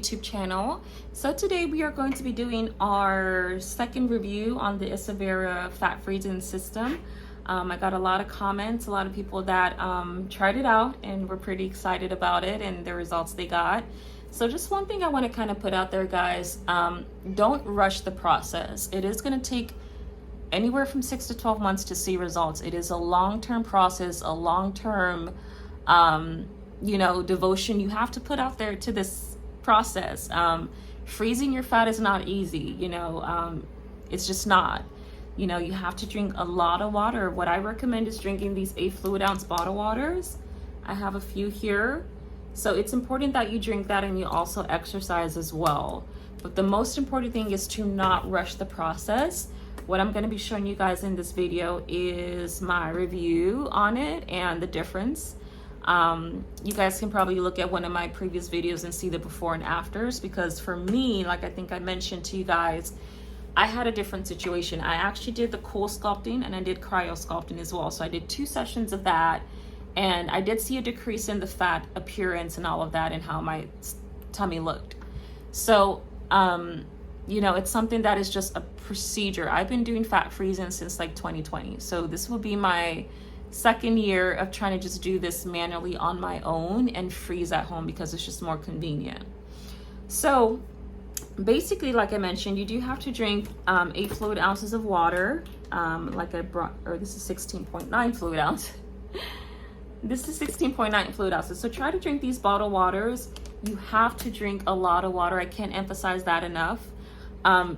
YouTube channel. So today we are going to be doing our second review on the Isavera fat freezing system. I got a lot of comments, a lot of people that tried it out and were pretty excited about it and the results they got. So just one thing I want to kind of put out there, guys, don't rush the process. It is going to take anywhere from 6 to 12 months to see results. It is a long-term process, a long-term devotion you have to put out there to this process. Freezing your fat is not easy, it's just not. You have to drink a lot of water. What I recommend is drinking these 8 fluid ounce bottle waters. I have a few here. So it's important that you drink that and you also exercise as well. But the most important thing is to not rush the process. What I'm going to be showing you guys in this video is my review on it and the difference. You guys can probably look at one of my previous videos and see the before and afters, because for me, like I think I mentioned to you guys, I had a different situation. I actually did the cool sculpting and I did cryo sculpting as well. So I did 2 sessions of that, and I did see a decrease in the fat appearance and all of that and how my tummy looked. So, it's something that is just a procedure. I've been doing fat freezing since like 2020. So this will be my second year of trying to just do this manually on my own and freeze at home because it's just more convenient. So basically, like I mentioned, you do have to drink 8 fluid ounces of water. Like I brought, or this is 16.9 fluid ounce. This is 16.9 fluid ounces. So try to drink these bottled waters. You have to drink a lot of water. I can't emphasize that enough.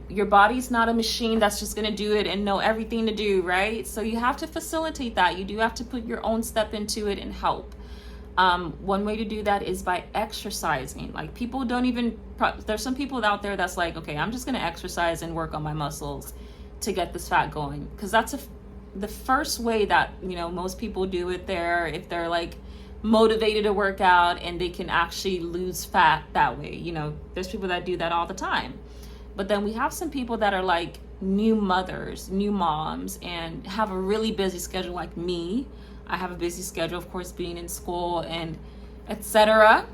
Your body's not a machine that's just going to do it and know everything to do, right? So you have to facilitate that. You do have to put your own step into it and help. One way to do that is by exercising. Like, people don't even, there's some people out there that's like, okay, I'm just going to exercise and work on my muscles to get this fat going. Because that's the first way that, most people do it there, if they're like motivated to work out and they can actually lose fat that way. There's people that do that all the time. But then we have some people that are like new mothers, new moms, and have a really busy schedule like me. I have a busy schedule, of course, being in school and etc.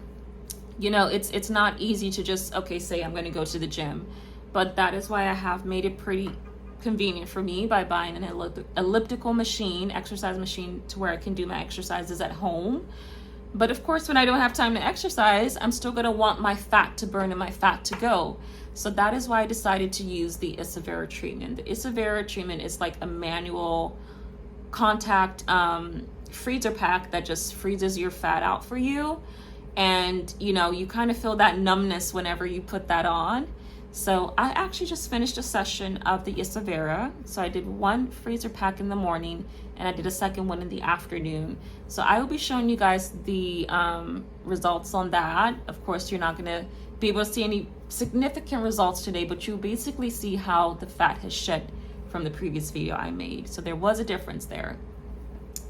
It's not easy to just, say I'm going to go to the gym. But that is why I have made it pretty convenient for me by buying an elliptical machine, exercise machine, to where I can do my exercises at home. But of course, when I don't have time to exercise, I'm still going to want my fat to burn and my fat to go. So that is why I decided to use the Isavera treatment. The Isavera treatment is like a manual contact freezer pack that just freezes your fat out for you. And, you kind of feel that numbness whenever you put that on. So I actually just finished a session of the Isavera. So I did 1 freezer pack in the morning and I did a second one in the afternoon. So I will be showing you guys the results on that. Of course, you're not going to be able to see any significant results today, but you'll basically see how the fat has shed from the previous video I made. So there was a difference there,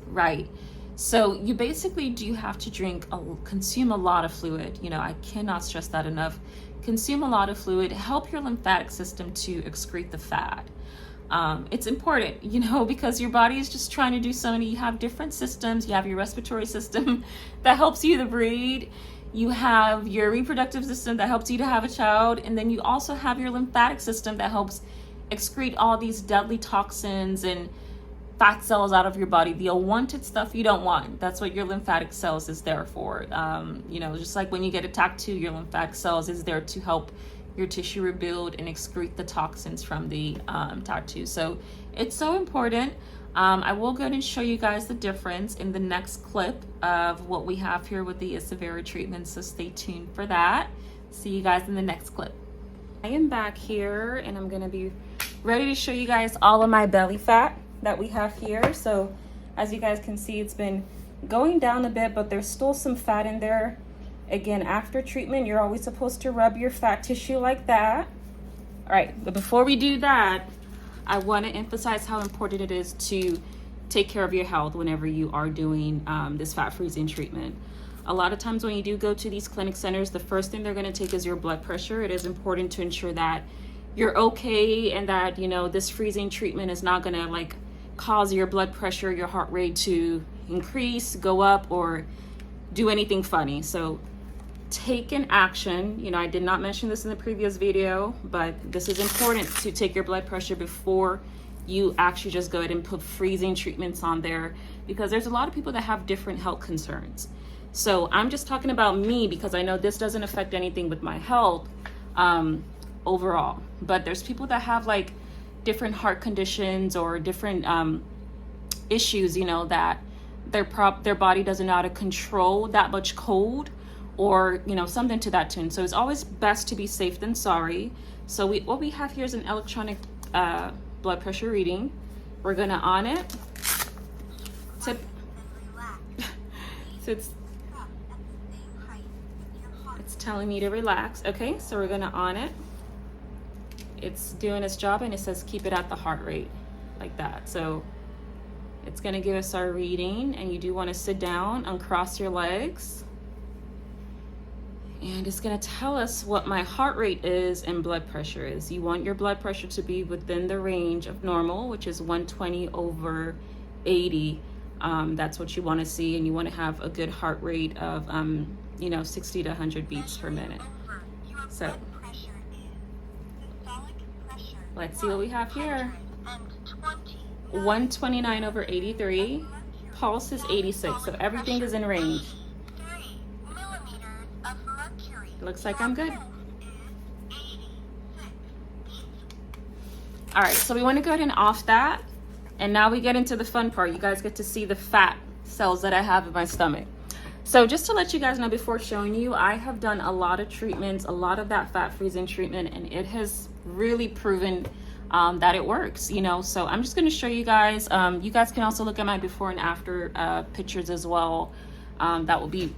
right? So you basically do have to consume a lot of fluid. I cannot stress that enough. Consume a lot of fluid, help your lymphatic system to excrete the fat. It's important, because your body is just trying to do so many. You have different systems. You have your respiratory system that helps you to breathe. You have your reproductive system that helps you to have a child. And then you also have your lymphatic system that helps excrete all these deadly toxins and fat cells out of your body, the unwanted stuff you don't want. That's what your lymphatic cells is there for. Just like when you get a tattoo, your lymphatic cells is there to help your tissue rebuild and excrete the toxins from the tattoo. So it's so important. I will go ahead and show you guys the difference in the next clip of what we have here with the Isavera treatment. So stay tuned for that. See you guys in the next clip. I am back here and I'm going to be ready to show you guys all of my belly fat that we have here. So as you guys can see, it's been going down a bit, but there's still some fat in there. Again, after treatment, you're always supposed to rub your fat tissue like that. All right, but before we do that, I want to emphasize how important it is to take care of your health whenever you are doing this fat freezing treatment. A lot of times when you do go to these clinic centers, the first thing they're going to take is your blood pressure. It is important to ensure that you're okay and that, this freezing treatment is not going to cause your blood pressure, your heart rate to increase, go up, or do anything funny. So take an action. You know, I did not mention this in the previous video, but this is important to take your blood pressure before you actually just go ahead and put freezing treatments on there, because there's a lot of people that have different health concerns. So I'm just talking about me because I know this doesn't affect anything with my health overall, but there's people that have like different heart conditions or different issues, you know, that their body doesn't know how to control that much cold, or, you know, something to that tune. So it's always best to be safe than sorry. So what we have here is an electronic blood pressure reading. We're gonna on it. So it's telling me to relax. Okay, so we're gonna on it. It's doing its job, and it says keep it at the heart rate, like that. So it's gonna give us our reading, and you do want to sit down, uncross your legs, and it's gonna tell us what my heart rate is and blood pressure is. You want your blood pressure to be within the range of normal, which is 120/80. That's what you want to see, and you want to have a good heart rate of, you know, 60 to 100 beats per minute. So let's see what we have here. 129/83. Pulse is 86, so everything is in range. Looks like I'm good. All right, so we want to go ahead and off that. And now we get into the fun part. You guys get to see the fat cells that I have in my stomach. So just to let you guys know before showing you, I have done a lot of treatments, a lot of that fat freezing treatment, and it has really proven that it works, you know. So I'm just going to show you guys. You guys can also look at my before and after pictures as well. That will be,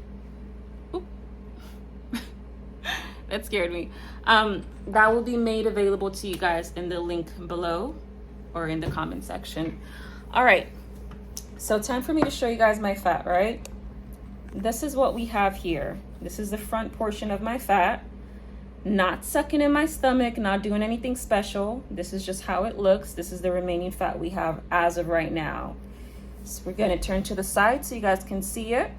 that scared me. That will be made available to you guys in the link below or in the comment section. All right, so time for me to show you guys my fat, right? This is what we have here. This is the front portion of my fat. Not sucking in my stomach, not doing anything special. This is just how it looks. This is the remaining fat we have as of right now. So we're gonna turn to the side so you guys can see it.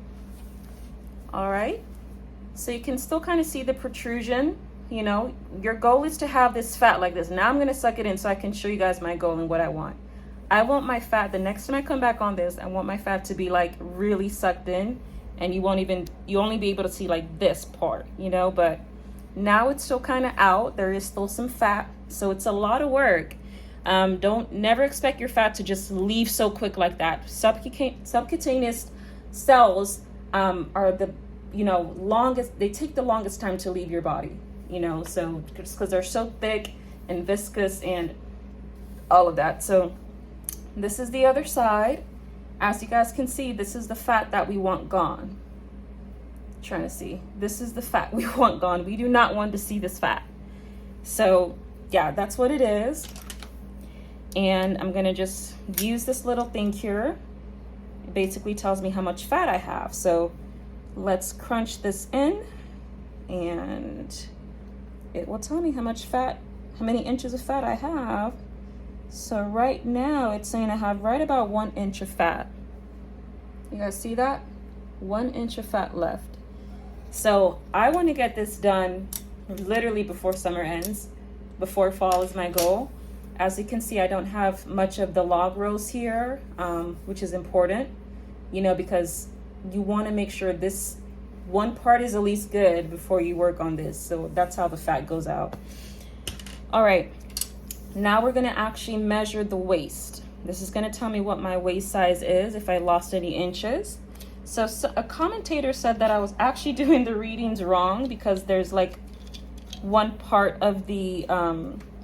All right, so you can still kind of see the protrusion. You know, your goal is to have this fat like this. Now I'm gonna suck it in so I can show you guys my goal and what I want. I want my fat, the next time I come back on this, I want my fat to be like really sucked in, and you only be able to see like this part, you know. But now it's still kind of out. There is still some fat, so it's a lot of work. Never expect your fat to just leave so quick like that. Subcutaneous cells are the, you know, they take the longest time to leave your body, you know, so just because they're so thick and viscous and all of that. So this is the other side. As you guys can see, this is the fat that we want gone. Trying to see, this is the fat we want gone. We do not want to see this fat. So yeah, that's what it is. And I'm gonna just use this little thing here. It basically tells me how much fat I have. So let's crunch this in, and it will tell me how much fat, how many inches of fat I have. So right now it's saying I have right about 1 inch of fat. You guys see that? 1 inch of fat left. So I want to get this done literally before summer ends, before fall is my goal. As you can see, I don't have much of the log rows here, which is important, you know, because you want to make sure this one part is at least good before you work on this. So that's how the fat goes out. All right, now we're going to actually measure the waist. This is going to tell me what my waist size is if I lost any inches. So a commentator said that I was actually doing the readings wrong, because there's like one part of the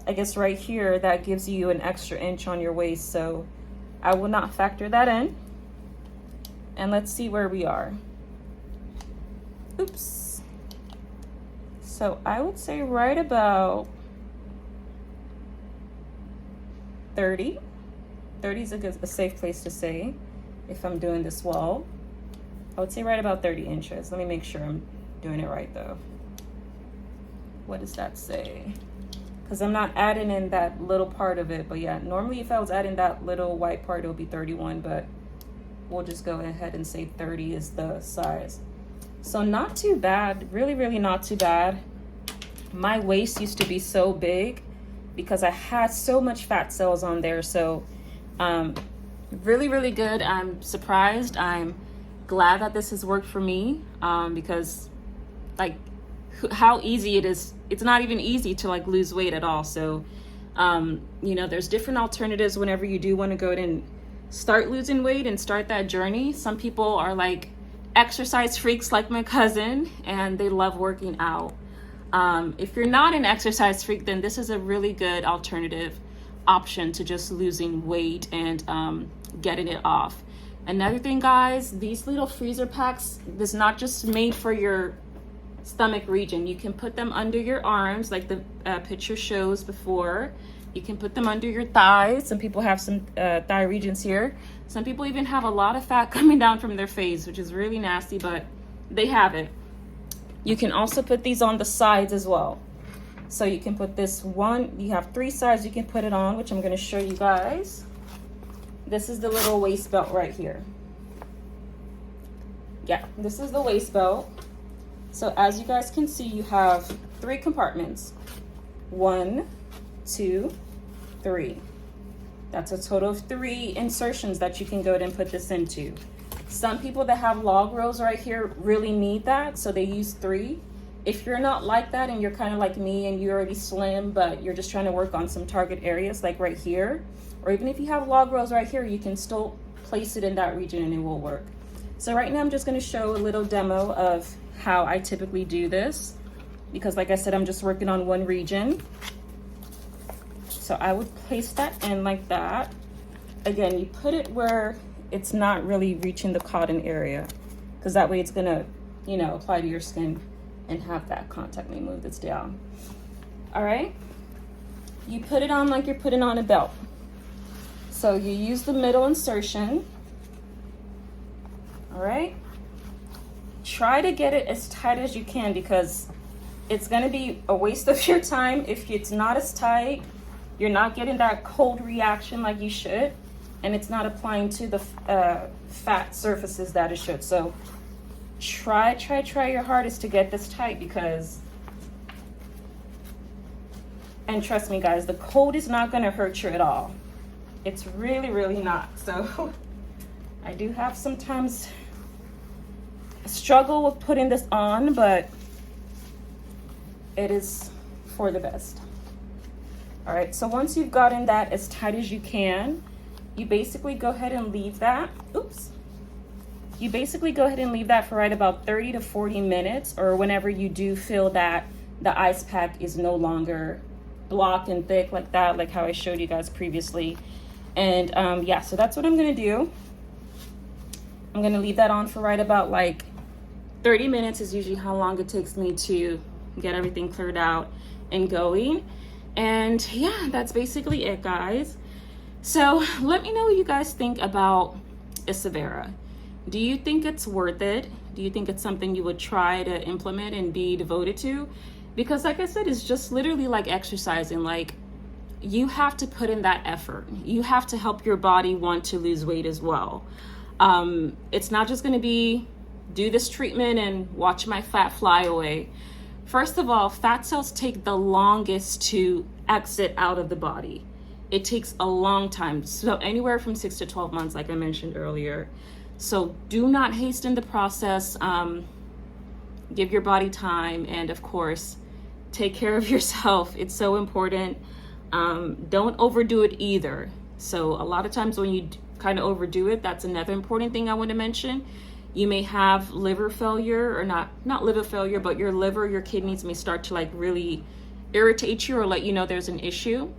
I guess right here that gives you an extra inch on your waist. So I will not factor that in. And let's see where we are. Oops. So I would say right about 30. 30 is a safe place to say if I'm doing this well. I would say right about 30 inches. Let me make sure I'm doing it right though. What does that say? Because I'm not adding in that little part of it. But yeah, normally if I was adding that little white part, it would be 31, but we'll just go ahead and say 30 is the size. So not too bad, really, really not too bad. My waist used to be so big because I had so much fat cells on there. So really, really good. I'm surprised. I'm glad that this has worked for me, because like how easy it is. It's not even easy to like lose weight at all. So, you know, there's different alternatives whenever you do want to go ahead and start losing weight and start that journey. Some people are like exercise freaks like my cousin, and they love working out. If you're not an exercise freak, then this is a really good alternative option to just losing weight and getting it off. Another thing, guys, these little freezer packs, this is not just made for your stomach region. You can put them under your arms like the picture shows before. You can put them under your thighs. Some people have some thigh regions here. Some people even have a lot of fat coming down from their face, which is really nasty, but they have it. You can also put these on the sides as well. So you can put this one, you have 3 sides you can put it on, which I'm going to show you guys. This is the little waist belt right here. Yeah, this is the waist belt. So as you guys can see, you have 3 compartments. 1, 2, 3. That's a total of 3 insertions that you can go ahead and put this into. Some people that have log rolls right here really need that, so they use 3. If you're not like that and you're kind of like me and you're already slim, but you're just trying to work on some target areas like right here, or even if you have log rolls right here, you can still place it in that region and it will work. So right now I'm just going to show a little demo of how I typically do this, because like I said, I'm just working on one region. So I would place that in like that. Again, you put it where it's not really reaching the cotton area, because that way it's gonna, you know, apply to your skin and have that contact. Let me move this down. All right, you put it on like you're putting on a belt. So you use the middle insertion. All right, try to get it as tight as you can, because it's gonna be a waste of your time if it's not as tight. You're not getting that cold reaction like you should, and it's not applying to the fat surfaces that it should. So try your hardest to get this tight, because, and trust me guys, the cold is not going to hurt you at all. It's really, really not. So I do have sometimes a struggle with putting this on, but it is for the best. All right, so once you've gotten that as tight as you can, you basically go ahead and leave that. You basically go ahead and leave that for right about 30 to 40 minutes, or whenever you do feel that the ice pack is no longer blocked and thick like that, like how I showed you guys previously. And yeah, so that's what I'm gonna do. I'm gonna leave that on for right about like 30 minutes is usually how long it takes me to get everything cleared out and going. And yeah, that's basically it, guys. So let me know what you guys think about Isavera. Do you think it's worth it? Do you think it's something you would try to implement and be devoted to? Because like I said, it's just literally like exercising. Like, you have to put in that effort. You have to help your body want to lose weight as well. It's not just going to be do this treatment and watch my fat fly away. First of all, fat cells take the longest to exit out of the body. It takes a long time, so anywhere from 6 to 12 months, like I mentioned earlier. So do not hasten the process. Give your body time, and of course, take care of yourself. It's so important. Don't overdo it either. So a lot of times when you kind of overdo it, that's another important thing I want to mention. You may have liver failure, or not liver failure, but your liver, your kidneys may start to like really irritate you or let you know there's an issue.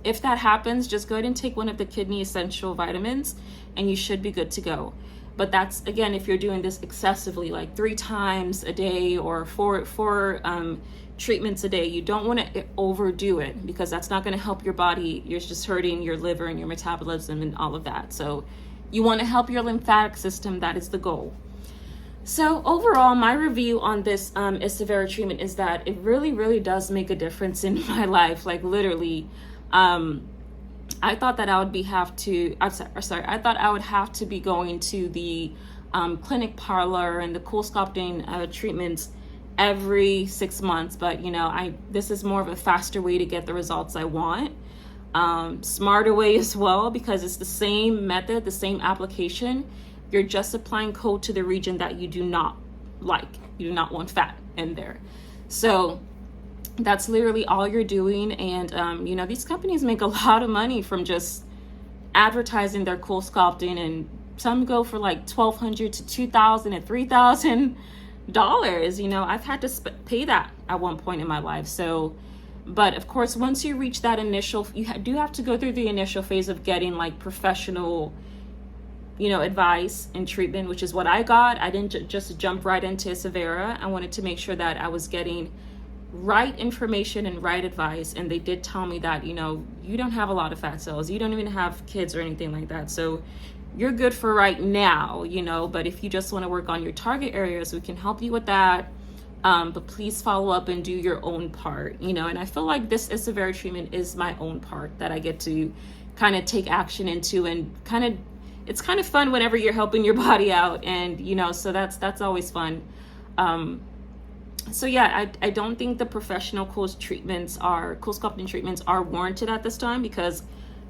If that happens, just go ahead and take one of the kidney essential vitamins and you should be good to go. But that's, again, if you're doing this excessively, like 3 times a day or four treatments a day. You don't want to overdo it, because that's not going to help your body. You're just hurting your liver and your metabolism and all of that. So you want to help your lymphatic system. That is the goal. So overall, my review on this Isavera treatment is that it really, really does make a difference in my life. Like literally, I thought that I would have to be going to the clinic parlor and the cool sculpting treatments every 6 months, but you know, this is more of a faster way to get the results I want. Smarter way as well, because it's the same method, the same application. You're just applying cold to the region that you do not like. You do not want fat in there. So that's literally all you're doing. And you know, these companies make a lot of money from just advertising their cool sculpting, and some go for like $1,200 to $2,000 and $3,000. You know, I've had to pay that at one point in my life. So, but of course, once you reach that initial, you do have to go through the initial phase of getting like professional, you know, advice and treatment, which is what I got. I didn't just jump right into Isavera. I wanted to make sure that I was getting right information and right advice. And they did tell me that, you know, you don't have a lot of fat cells. You don't even have kids or anything like that. So you're good for right now, you know, but if you just want to work on your target areas, we can help you with that. But please follow up and do your own part, you know, and I feel like this Isavera treatment is my own part that I get to kind of take action into, and it's kind of fun whenever you're helping your body out, and you know, so that's always fun. So yeah, I don't think the professional cool sculpting treatments are warranted at this time, because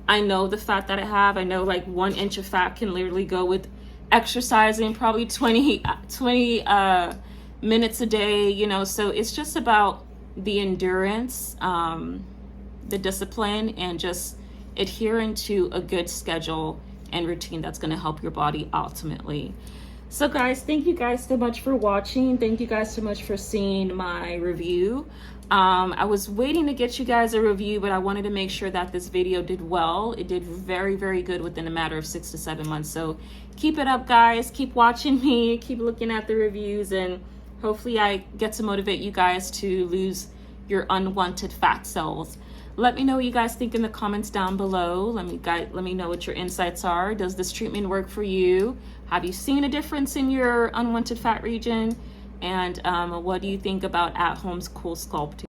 I know the fat that I have. I know like 1 inch of fat can literally go with exercising probably 20 minutes a day, you know, so it's just about the endurance, the discipline, and just adhering to a good schedule and routine that's going to help your body ultimately. So guys, thank you guys so much for watching. Thank you guys so much for seeing my review. I was waiting to get you guys a review, but I wanted to make sure that this video did well. It did very, very good within a matter of 6 to 7 months. So keep it up, guys. Keep watching me, keep looking at the reviews, and hopefully I get to motivate you guys to lose your unwanted fat cells. Let me know what you guys think in the comments down below. Let me know what your insights are. Does this treatment work for you? Have you seen a difference in your unwanted fat region? And what do you think about at-home cool sculpting?